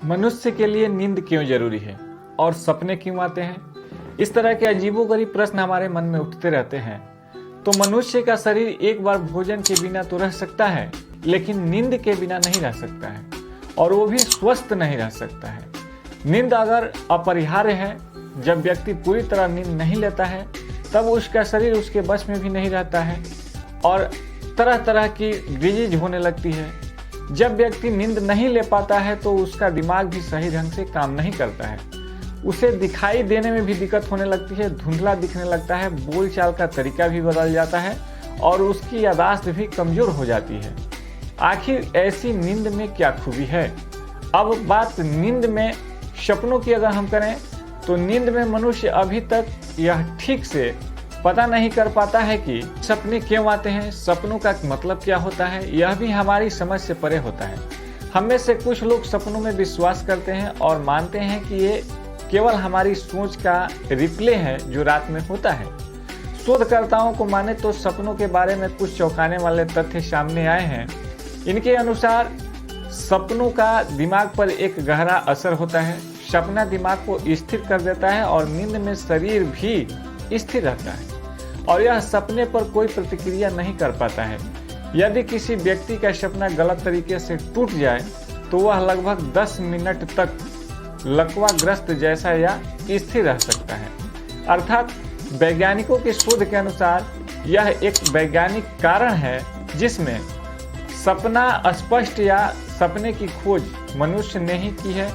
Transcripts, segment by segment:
मनुष्य के लिए नींद क्यों जरूरी है और सपने क्यों आते हैं? इस तरह के अजीबोगरीब प्रश्न हमारे मन में उठते रहते हैं। तो मनुष्य का शरीर एक बार भोजन के बिना तो रह सकता है, लेकिन नींद के बिना नहीं रह सकता है, और वो भी स्वस्थ नहीं रह सकता है। नींद अगर अपरिहार्य है, जब व्यक्ति पूरी तरह नींद नहीं लेता है, तब उसका शरीर उसके बस में भी नहीं रहता है और तरह तरह की डिजीज होने लगती है। जब व्यक्ति नींद नहीं ले पाता है तो उसका दिमाग भी सही ढंग से काम नहीं करता है, उसे दिखाई देने में भी दिक्कत होने लगती है, धुंधला दिखने लगता है, बोलचाल का तरीका भी बदल जाता है और उसकी याददाश्त भी कमजोर हो जाती है। आखिर ऐसी नींद में क्या खूबी है? अब बात नींद में सपनों की अगर हम करें तो नींद में मनुष्य अभी तक यह ठीक से पता नहीं कर पाता है कि सपने क्यों आते हैं, सपनों का मतलब क्या होता है। यह भी हमारी समझ से परे होता है। हम में से कुछ लोग सपनों में विश्वास करते हैं और मानते हैं कि ये केवल हमारी सोच का रिप्ले है जो रात में होता है। शोधकर्ताओं को माने तो सपनों के बारे में कुछ चौंकाने वाले तथ्य सामने आए हैं। इनके अनुसार सपनों का दिमाग पर एक गहरा असर होता है। सपना दिमाग को स्थिर कर देता है और नींद में शरीर भी स्थिर रहता है और यह सपने पर कोई प्रतिक्रिया नहीं कर पाता है। यदि किसी व्यक्ति का सपना गलत तरीके से टूट जाए तो वह लगभग 10 मिनट तक लकवाग्रस्त जैसा या स्थिर रह सकता है। अर्थात वैज्ञानिकों के शोध के अनुसार यह एक वैज्ञानिक कारण है जिसमें सपना स्पष्ट या सपने की खोज मनुष्य ने ही की है।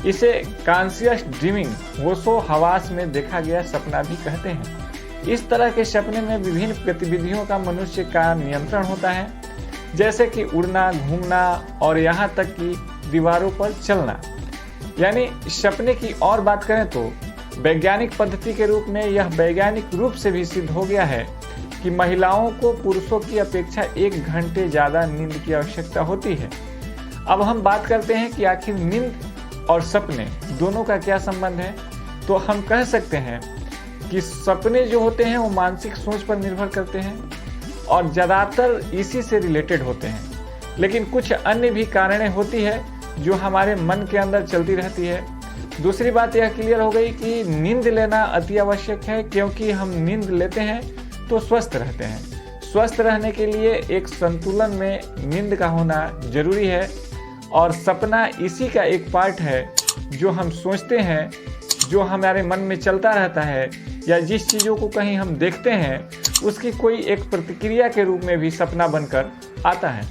इसे कॉन्शियस ड्रीमिंग होशो हवास में देखा गया सपना भी कहते हैं। इस तरह के सपने में विभिन्न गतिविधियों का मनुष्य का नियंत्रण होता है, जैसे कि उड़ना, घूमना और यहाँ तक कि दीवारों पर चलना। यानी सपने की और बात करें तो वैज्ञानिक पद्धति के रूप में यह वैज्ञानिक रूप से भी सिद्ध हो गया है कि महिलाओं को पुरुषों की अपेक्षा 1 घंटे ज़्यादा नींद की आवश्यकता होती है। अब हम बात करते हैं कि आखिर नींद और सपने दोनों का क्या संबंध है। तो हम कह सकते हैं कि सपने जो होते हैं वो मानसिक सोच पर निर्भर करते हैं और ज़्यादातर इसी से रिलेटेड होते हैं, लेकिन कुछ अन्य भी कारणें होती है जो हमारे मन के अंदर चलती रहती है। दूसरी बात यह क्लियर हो गई कि नींद लेना अति आवश्यक है, क्योंकि हम नींद लेते हैं तो स्वस्थ रहते हैं। स्वस्थ रहने के लिए एक संतुलन में नींद का होना जरूरी है और सपना इसी का एक पार्ट है जो हम सोचते हैं, जो हमारे मन में चलता रहता है, या जिस चीज़ों को कहीं हम देखते हैं उसकी कोई एक प्रतिक्रिया के रूप में भी सपना बनकर आता है।